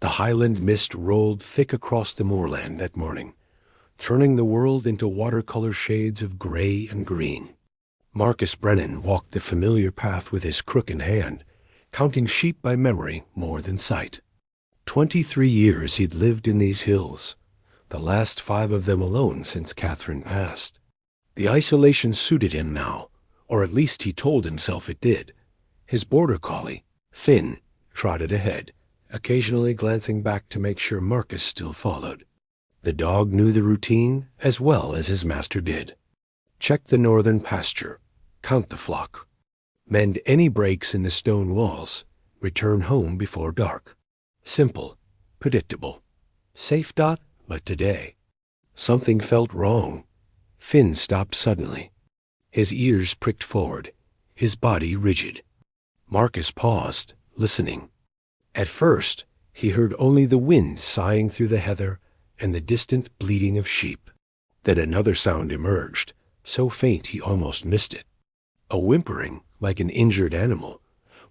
The highland mist rolled thick across the moorland that morning, turning the world into watercolor shades of gray and green. Marcus Brennan walked the familiar path with his crook in hand, counting sheep by memory more than sight. 23 years he'd lived in these hills, the last 5 of them alone since Catherine passed. The isolation suited him now, or at least he told himself it did. His border collie, Finn, trotted ahead, occasionally glancing back to make sure Marcus still followed. The dog knew the routine as well as his master did. Check the northern pasture, count the flock, mend any breaks in the stone walls, return home before dark. Simple, predictable. Safe, Dot, but today, something felt wrong. Finn stopped suddenly. His ears pricked forward, his body rigid. Marcus paused, listening. At first, he heard only the wind sighing through the heather and the distant bleating of sheep. Then another sound emerged, so faint he almost missed it. A whimpering like an injured animal,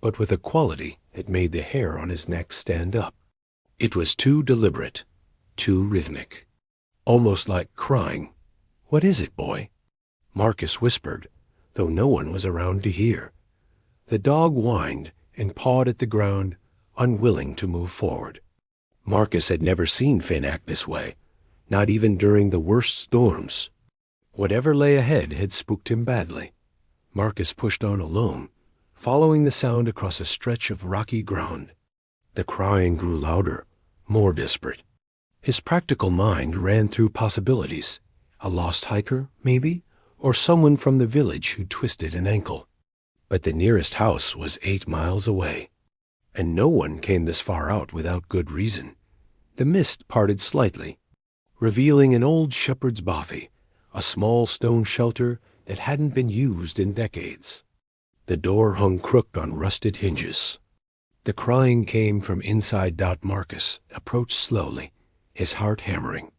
but with a quality that made the hair on his neck stand up. It was too deliberate, too rhythmic, almost like crying. "What is it, boy?" Marcus whispered, though no one was around to hear. The dog whined and pawed at the ground, unwilling to move forward. Marcus had never seen Finn act this way, not even during the worst storms. Whatever lay ahead had spooked him badly. Marcus pushed on alone, following the sound across a stretch of rocky ground. The crying grew louder, more desperate. His practical mind ran through possibilities. A lost hiker, maybe, or someone from the village who twisted an ankle. But the nearest house was 8 miles away, and no one came this far out without good reason. The mist parted slightly, revealing an old shepherd's bothy, a small stone shelter that hadn't been used in decades. The door hung crooked on rusted hinges. The crying came from inside. Marcus approached slowly, his heart hammering.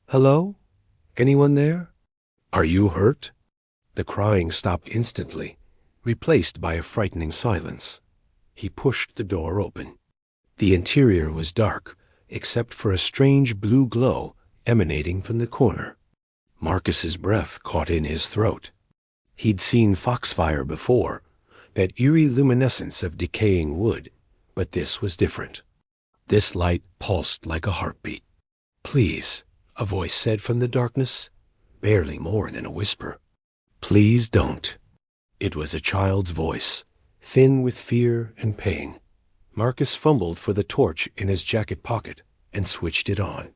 "Hello? Anyone there? Are you hurt?" The crying stopped instantly, replaced by a frightening silence. He pushed the door open. The interior was dark, except for a strange blue glow emanating from the corner. Marcus's breath caught in his throat. He'd seen foxfire before, that eerie luminescence of decaying wood, but this was different. This light pulsed like a heartbeat. "Please," a voice said from the darkness, barely more than a whisper. "Please don't." It was a child's voice, thin with fear and pain. Marcus fumbled for the torch in his jacket pocket and switched it on.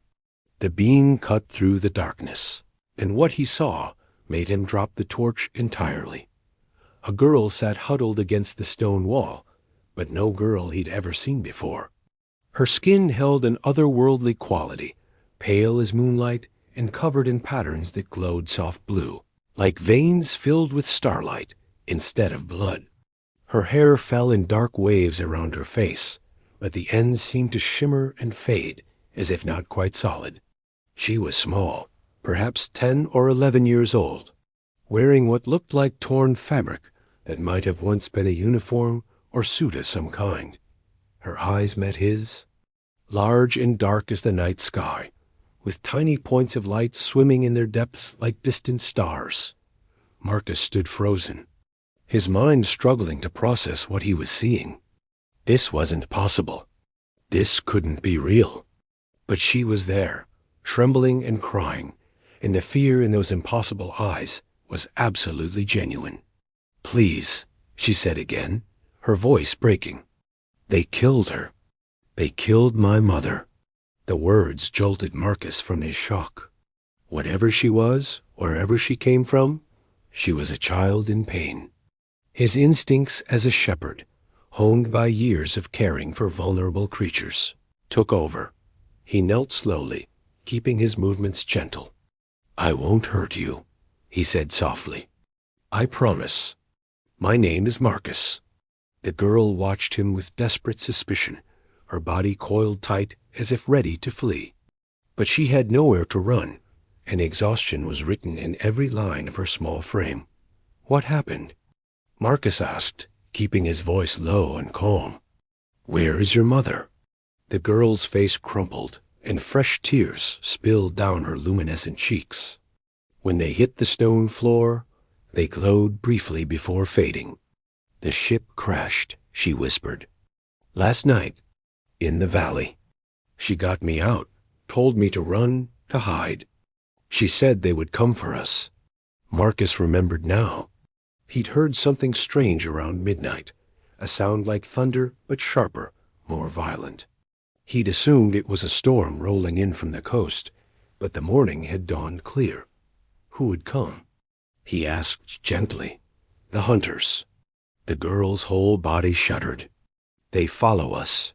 The beam cut through the darkness, and what he saw made him drop the torch entirely. A girl sat huddled against the stone wall, but no girl he'd ever seen before. Her skin held an otherworldly quality, pale as moonlight and covered in patterns that glowed soft blue, like veins filled with starlight instead of blood. Her hair fell in dark waves around her face, but the ends seemed to shimmer and fade, as if not quite solid. She was small, perhaps 10 or 11 years old, wearing what looked like torn fabric that might have once been a uniform or suit of some kind. Her eyes met his, large and dark as the night sky, with tiny points of light swimming in their depths like distant stars. Marcus stood frozen, his mind struggling to process what he was seeing. This wasn't possible. This couldn't be real. But she was there, trembling and crying, and the fear in those impossible eyes was absolutely genuine. "Please," she said again, her voice breaking. "They killed her. They killed my mother." The words jolted Marcus from his shock. Whatever she was, wherever she came from, she was a child in pain. His instincts as a shepherd, honed by years of caring for vulnerable creatures, took over. He knelt slowly, keeping his movements gentle. "I won't hurt you," he said softly. "I promise. My name is Marcus." The girl watched him with desperate suspicion, her body coiled tight as if ready to flee. But she had nowhere to run, and exhaustion was written in every line of her small frame. "What happened?" Marcus asked, keeping his voice low and calm. "Where is your mother?" The girl's face crumpled, and fresh tears spilled down her luminescent cheeks. When they hit the stone floor, they glowed briefly before fading. "The ship crashed," she whispered. "Last night, in the valley. She got me out, told me to run, to hide. She said they would come for us." Marcus remembered now. He'd heard something strange around midnight, a sound like thunder, but sharper, more violent. He'd assumed it was a storm rolling in from the coast, but the morning had dawned clear. Who had come? He asked gently. "The hunters." The girl's whole body shuddered. "They follow us.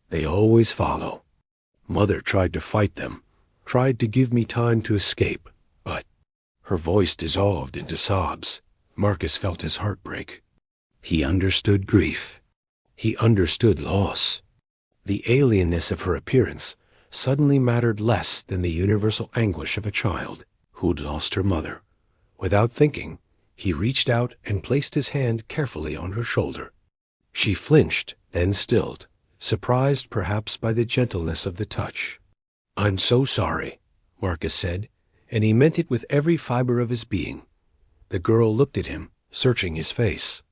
They always follow. Mother tried to fight them, tried to give me time to escape, but—" Her voice dissolved into sobs. Marcus felt his heart break. He understood grief. He understood loss. The alienness of her appearance suddenly mattered less than the universal anguish of a child who'd lost her mother. Without thinking, he reached out and placed his hand carefully on her shoulder. She flinched, then stilled, surprised perhaps by the gentleness of the touch. "I'm so sorry," Marcus said, and he meant it with every fiber of his being. The girl looked at him, searching his face.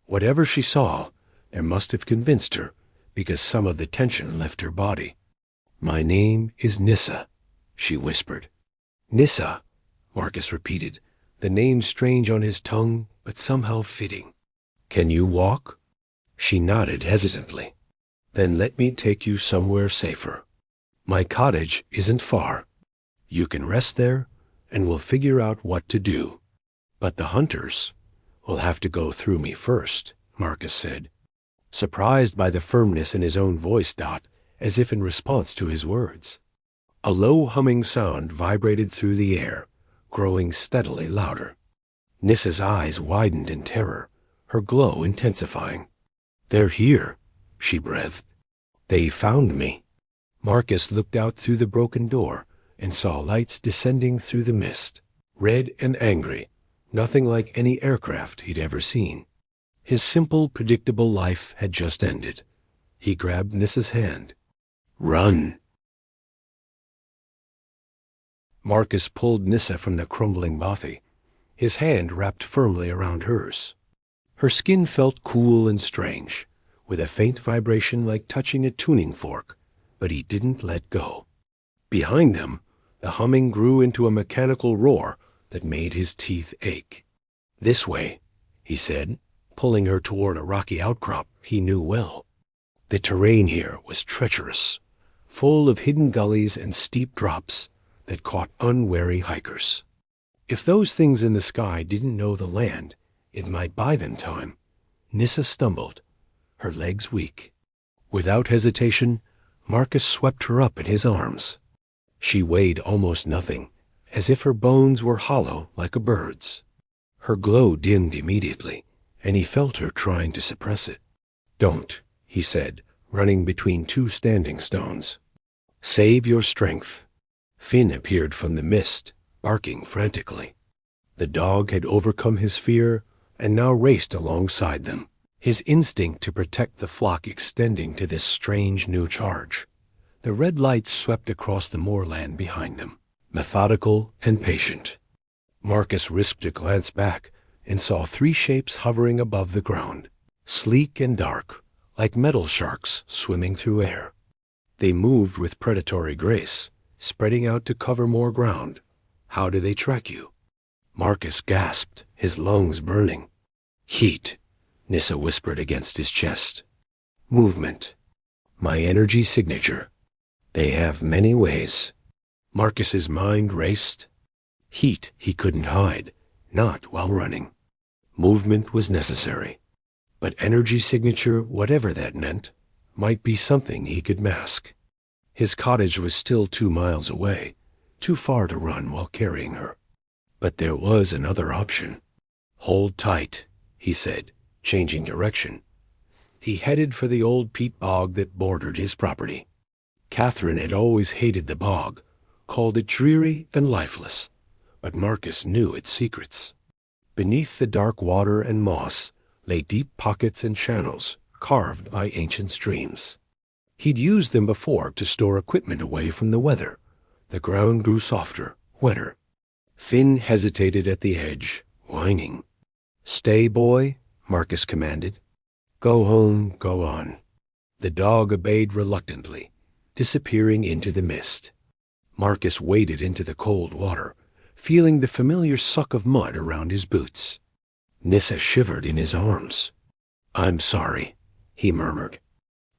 Whatever she saw, there must have convinced her, because some of the tension left her body. "My name is Nyssa," she whispered. "Nyssa," Marcus repeated, the name strange on his tongue, but somehow fitting. "Can you walk?" She nodded hesitantly. "Then let me take you somewhere safer. My cottage isn't far. You can rest there, and we'll figure out what to do. But the hunters will have to go through me first," Marcus said, surprised by the firmness in his own voice, as if in response to his words. A low humming sound vibrated through the air, growing steadily louder. Nyssa's eyes widened in terror, her glow intensifying. "They're here," she breathed. "They found me." Marcus looked out through the broken door and saw lights descending through the mist, red and angry, nothing like any aircraft he'd ever seen. His simple, predictable life had just ended. He grabbed Nyssa's hand. "Run!" Marcus pulled Nyssa from the crumbling bothy, his hand wrapped firmly around hers. Her skin felt cool and strange, with a faint vibration like touching a tuning fork, but he didn't let go. Behind them, the humming grew into a mechanical roar that made his teeth ache. "This way," he said, pulling her toward a rocky outcrop he knew well. The terrain here was treacherous, full of hidden gullies and steep drops that caught unwary hikers. If those things in the sky didn't know the land, it might buy them time. Nyssa stumbled, her legs weak. Without hesitation, Marcus swept her up in his arms. She weighed almost nothing, as if her bones were hollow like a bird's. Her glow dimmed immediately, and he felt her trying to suppress it. "Don't," he said, running between two standing stones. "Save your strength." Finn appeared from the mist, barking frantically. The dog had overcome his fear and now raced alongside them, his instinct to protect the flock extending to this strange new charge. The red lights swept across the moorland behind them, methodical and patient. Marcus risked a glance back and saw three shapes hovering above the ground, sleek and dark, like metal sharks swimming through air. They moved with predatory grace, spreading out to cover more ground. "How do they track you?" Marcus gasped, his lungs burning. "Heat," Nyssa whispered against his chest. "Movement. My energy signature. They have many ways." Marcus's mind raced. Heat he couldn't hide, not while running. Movement was necessary. But energy signature, whatever that meant, might be something he could mask. His cottage was still 2 miles away, too far to run while carrying her. But there was another option. "Hold tight," he said, changing direction. He headed for the old peat bog that bordered his property. Catherine had always hated the bog, called it dreary and lifeless, but Marcus knew its secrets. Beneath the dark water and moss lay deep pockets and channels carved by ancient streams. He'd used them before to store equipment away from the weather. The ground grew softer, wetter. Finn hesitated at the edge, whining. "Stay, boy," Marcus commanded. "Go home, go on." The dog obeyed reluctantly, disappearing into the mist. Marcus waded into the cold water, feeling the familiar suck of mud around his boots. Nissa shivered in his arms. "I'm sorry," he murmured,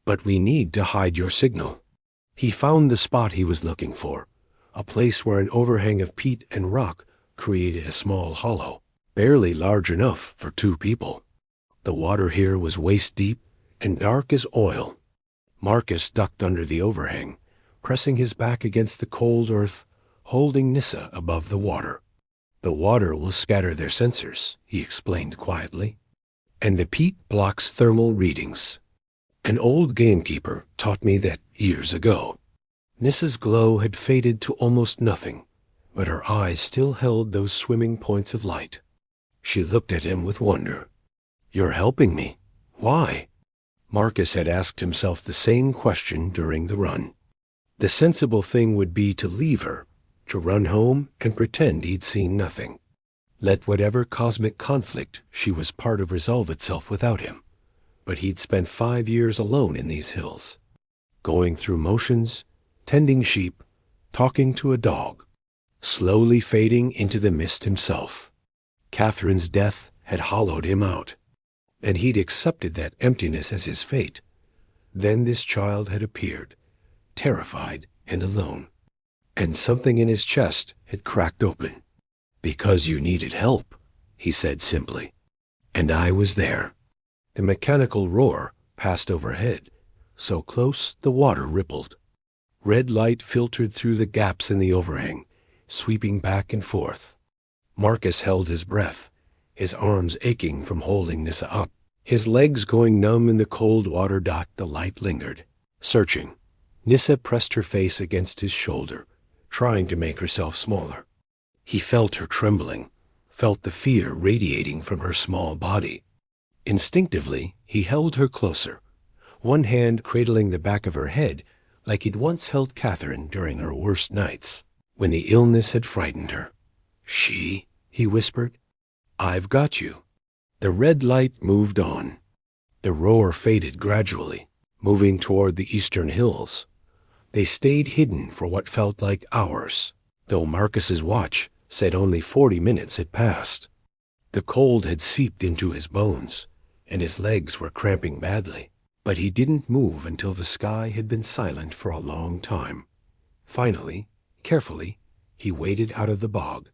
"but we need to hide your signal." He found the spot he was looking for, a place where an overhang of peat and rock created a small hollow, barely large enough for 2 people. The water here was waist-deep and dark as oil. Marcus ducked under the overhang, pressing his back against the cold earth, holding Nissa above the water. "The water will scatter their sensors," he explained quietly, "and the peat blocks thermal readings. An old gamekeeper taught me that years ago." Nissa's glow had faded to almost nothing, but her eyes still held those swimming points of light. She looked at him with wonder. "You're helping me. Why?" Marcus had asked himself the same question during the run. The sensible thing would be to leave her, to run home and pretend he'd seen nothing. Let whatever cosmic conflict she was part of resolve itself without him. But he'd spent 5 years alone in these hills, going through motions, tending sheep, talking to a dog, slowly fading into the mist himself. Catherine's death had hollowed him out, and he'd accepted that emptiness as his fate. Then this child had appeared, terrified and alone, and something in his chest had cracked open. "Because you needed help," he said simply, "and I was there." The mechanical roar passed overhead, so close the water rippled. Red light filtered through the gaps in the overhang, sweeping back and forth. Marcus held his breath, his arms aching from holding Nissa up, his legs going numb in the cold water. The light lingered, searching. Nissa pressed her face against his shoulder, trying to make herself smaller. He felt her trembling, felt the fear radiating from her small body. Instinctively, he held her closer, one hand cradling the back of her head like he'd once held Catherine during her worst nights, when the illness had frightened her. "She," he whispered, "I've got you." The red light moved on. The roar faded gradually, moving toward the eastern hills. They stayed hidden for what felt like hours, though Marcus's watch said only 40 minutes had passed. The cold had seeped into his bones, and his legs were cramping badly, but he didn't move until the sky had been silent for a long time. Finally, carefully, he waded out of the bog.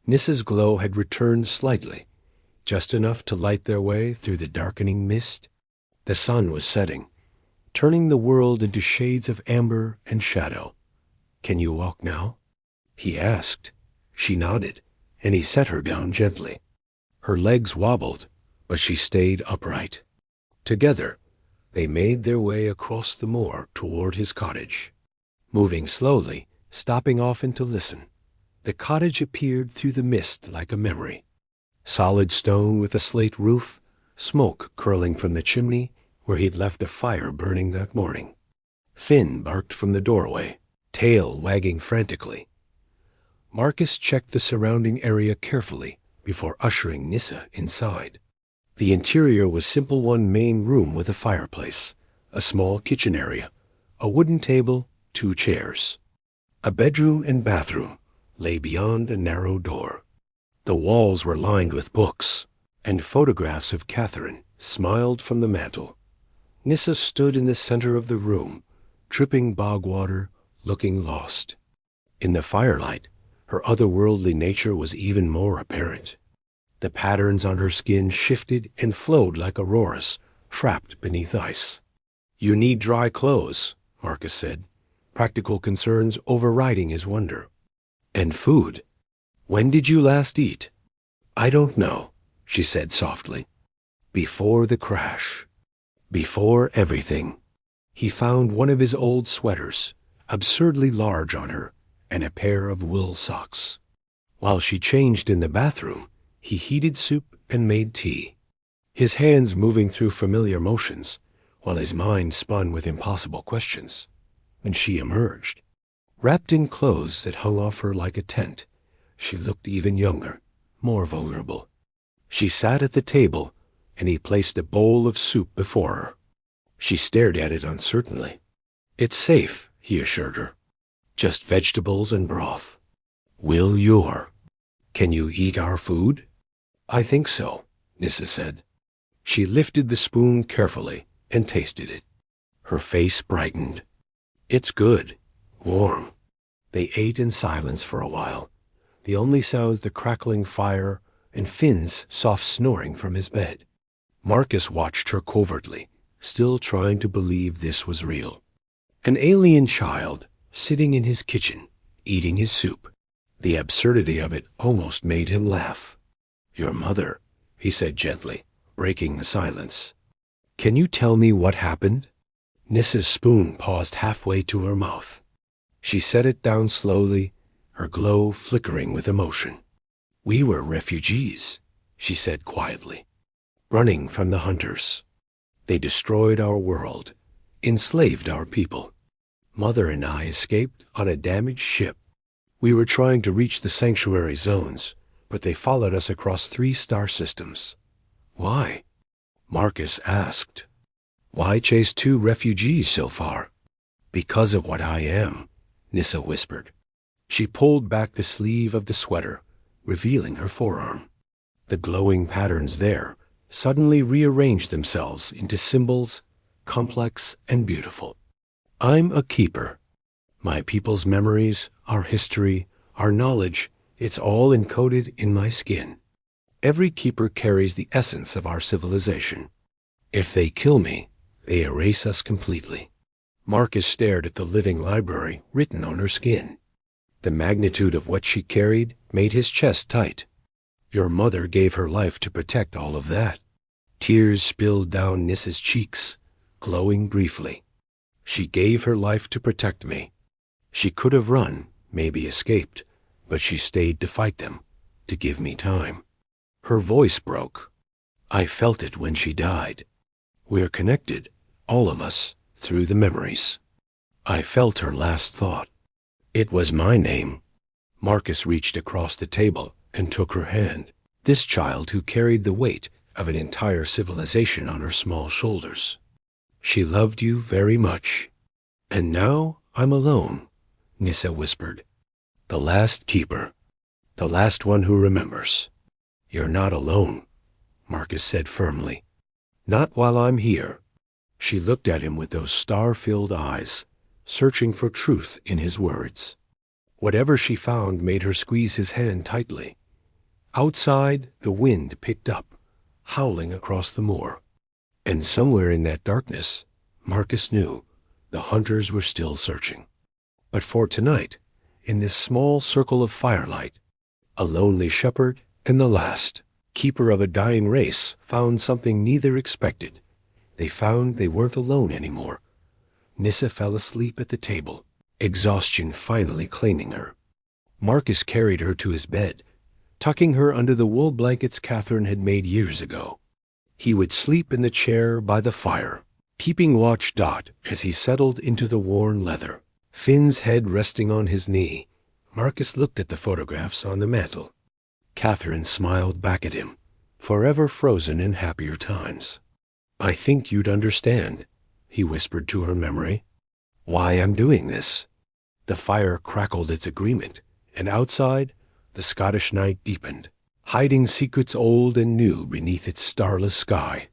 Nissa's glow had returned slightly, just enough to light their way through the darkening mist. The sun was setting, turning the world into shades of amber and shadow. "Can you walk now?" he asked. She nodded, and he set her down gently. Her legs wobbled, but she stayed upright. Together, they made their way across the moor toward his cottage. Moving slowly, stopping often to listen, the cottage appeared through the mist like a memory. Solid stone with a slate roof, smoke curling from the chimney where he'd left a fire burning that morning. Finn barked from the doorway, tail wagging frantically. Marcus checked the surrounding area carefully before ushering Nissa inside. The interior was simple, one main room with a fireplace, a small kitchen area, a wooden table, 2 chairs. A bedroom and bathroom lay beyond a narrow door. The walls were lined with books, and photographs of Catherine smiled from the mantel. Nissa stood in the center of the room, dripping bog water, looking lost. In the firelight, her otherworldly nature was even more apparent. The patterns on her skin shifted and flowed like auroras, trapped beneath ice. "You need dry clothes," Marcus said, practical concerns overriding his wonder. "And food. When did you last eat?" "I don't know," she said softly. "Before the crash. Before everything." He found one of his old sweaters, absurdly large on her, and a pair of wool socks. While she changed in the bathroom, he heated soup and made tea, his hands moving through familiar motions, while his mind spun with impossible questions. When she emerged, wrapped in clothes that hung off her like a tent, she looked even younger, more vulnerable. She sat at the table, and he placed a bowl of soup before her. She stared at it uncertainly. "It's safe," he assured her. "Just vegetables and broth." "Will you're? Can you eat our food?" "I think so," Nissa said. She lifted the spoon carefully and tasted it. Her face brightened. "It's good. Warm." They ate in silence for a while, the only sounds the crackling fire and Finn's soft snoring from his bed. Marcus watched her covertly, still trying to believe this was real. An alien child sitting in his kitchen, eating his soup. The absurdity of it almost made him laugh. "Your mother," he said gently, breaking the silence. "Can you tell me what happened?" Nissa's spoon paused halfway to her mouth. She set it down slowly, her glow flickering with emotion. "We were refugees," she said quietly, "running from the hunters. They destroyed our world, enslaved our people. Mother and I escaped on a damaged ship. We were trying to reach the sanctuary zones, but they followed us across 3 star systems." "Why?" Marcus asked. "Why chase 2 refugees so far?" "Because of what I am," Nissa whispered. She pulled back the sleeve of the sweater, revealing her forearm. The glowing patterns there suddenly rearranged themselves into symbols, complex and beautiful. "I'm a keeper. My people's memories, our history, our knowledge, it's all encoded in my skin. Every keeper carries the essence of our civilization. If they kill me, they erase us completely." Marcus stared at the living library written on her skin. The magnitude of what she carried made his chest tight. "Your mother gave her life to protect all of that." Tears spilled down Nissa's cheeks, glowing briefly. "She gave her life to protect me. She could have run, maybe escaped, but she stayed to fight them, to give me time." Her voice broke. "I felt it when she died. We're connected, all of us, through the memories. I felt her last thought. It was my name." Marcus reached across the table and took her hand, this child who carried the weight of an entire civilization on her small shoulders. "She loved you very much. And now I'm alone," Nissa whispered. "The last keeper. The last one who remembers." "You're not alone," Marcus said firmly. "Not while I'm here." She looked at him with those star-filled eyes, searching for truth in his words. Whatever she found made her squeeze his hand tightly. Outside, the wind picked up, howling across the moor. And somewhere in that darkness, Marcus knew, the hunters were still searching. But for tonight, in this small circle of firelight, a lonely shepherd and the last, keeper of a dying race, found something neither expected. They found they weren't alone anymore. Nissa fell asleep at the table, exhaustion finally claiming her. Marcus carried her to his bed, tucking her under the wool blankets Catherine had made years ago. He would sleep in the chair by the fire, keeping watch as he settled into the worn leather. Finn's head resting on his knee, Marcus looked at the photographs on the mantel. Catherine smiled back at him, forever frozen in happier times. "I think you'd understand," he whispered to her memory, "why I'm doing this." The fire crackled its agreement, and outside, the Scottish night deepened, hiding secrets old and new beneath its starless sky.